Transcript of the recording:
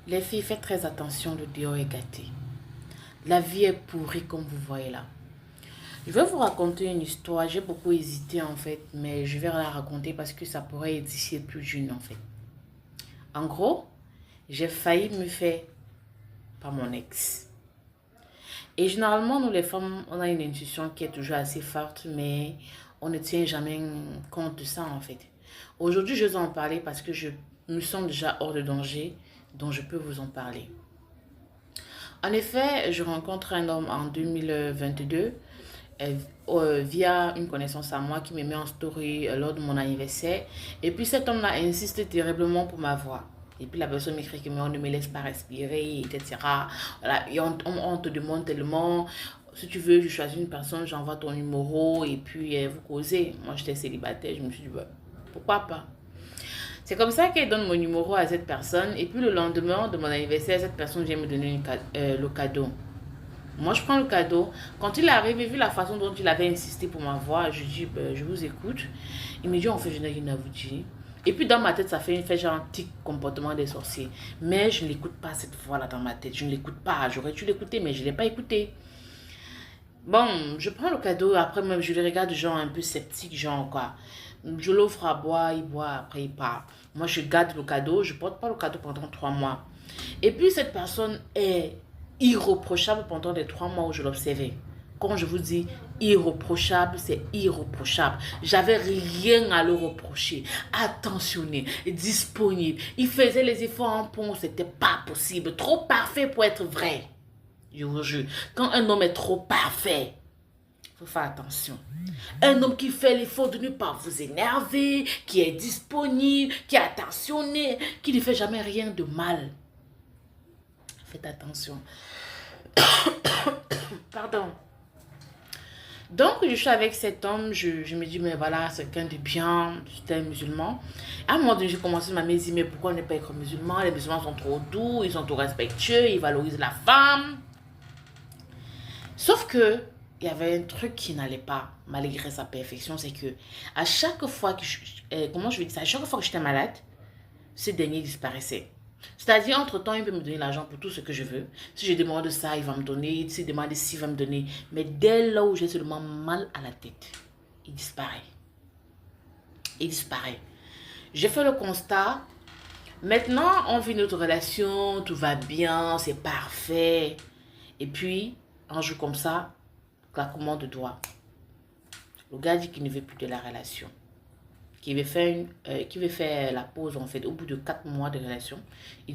Les filles, faites très attention, le dehors est gâté. La vie est pourrie comme vous voyez là. Je vais vous raconter une histoire. J'ai beaucoup hésité en fait, mais je vais la raconter parce que ça pourrait édifier plus d'une en fait. En gros, j'ai failli me faire par mon ex. Et généralement, nous les femmes, on a une intuition qui est toujours assez forte, mais on ne tient jamais compte de ça en fait. Aujourd'hui, je vais en parler parce que je me sens déjà hors de danger, dont je peux vous en parler. En effet, je rencontre un homme en 2022 via une connaissance à moi qui me met en story lors de mon anniversaire. Et puis cet homme-là insiste terriblement pour ma voix. Et puis la personne m'écrit que mais on ne me laisse pas respirer, etc. Voilà, et on te demande tellement, si tu veux, je choisis une personne, j'envoie ton numéro et puis vous causez. Moi j'étais célibataire, je me suis dit, bah, pourquoi pas. C'est comme ça qu'elle donne mon numéro à cette personne. Et puis le lendemain de mon anniversaire, cette personne vient me donner le cadeau. Moi, je prends le cadeau. Quand il arrive, et vu la façon dont il avait insisté pour ma voix, je dis, ben, je vous écoute. Il me dit, en fait, je n'ai rien à vous dire. Et puis dans ma tête, ça fait genre un petit comportement des sorciers. Mais je ne l'écoute pas cette voix-là dans ma tête. Je ne l'écoute pas. J'aurais dû l'écouter, mais je ne l'ai pas écouté. Bon, je prends le cadeau. Après, même, je le regarde genre un peu sceptique, genre quoi. Je l'offre à boire, il boit, après il part. Moi, je garde le cadeau. Je ne porte pas le cadeau pendant 3 mois. Et puis cette personne est irréprochable pendant les 3 mois où je l'observais. Quand je vous dis irréprochable, c'est irréprochable. J'avais rien à le reprocher. Attentionné, disponible. Il faisait les efforts en pont, c'était pas possible. Trop parfait pour être vrai. Je vous jure. Quand un homme est trop parfait, il faut faire attention. Un homme qui fait l'effort de ne pas vous énerver, qui est disponible, qui est attentionné, qui ne fait jamais rien de mal. Faites attention. Pardon. Donc, je suis avec cet homme, je me dis, mais voilà, c'est quelqu'un de bien, c'est un musulman. À un moment donné, j'ai commencé à me dire, mais pourquoi ne pas être musulman? Les musulmans sont trop doux, ils sont trop respectueux, ils valorisent la femme. Sauf que, il y avait un truc qui n'allait pas, malgré sa perfection, c'est que, à chaque fois que comment je vais dire ça, à chaque fois que j'étais malade, ce dernier disparaissait. C'est-à-dire, entre-temps, il peut me donner l'argent pour tout ce que je veux. Si je demande ça, il va me donner. Si je demande ci, il va me donner. Mais dès là où j'ai seulement mal à la tête, il disparaît. Il disparaît. J'ai fait le constat. Maintenant, on vit notre relation, tout va bien, c'est parfait. Et puis, un jour comme ça, la commande doit. Le gars dit qu'il ne veut plus de la relation. Qui veut faire la pause en fait au bout de 4 mois de relation. Il dit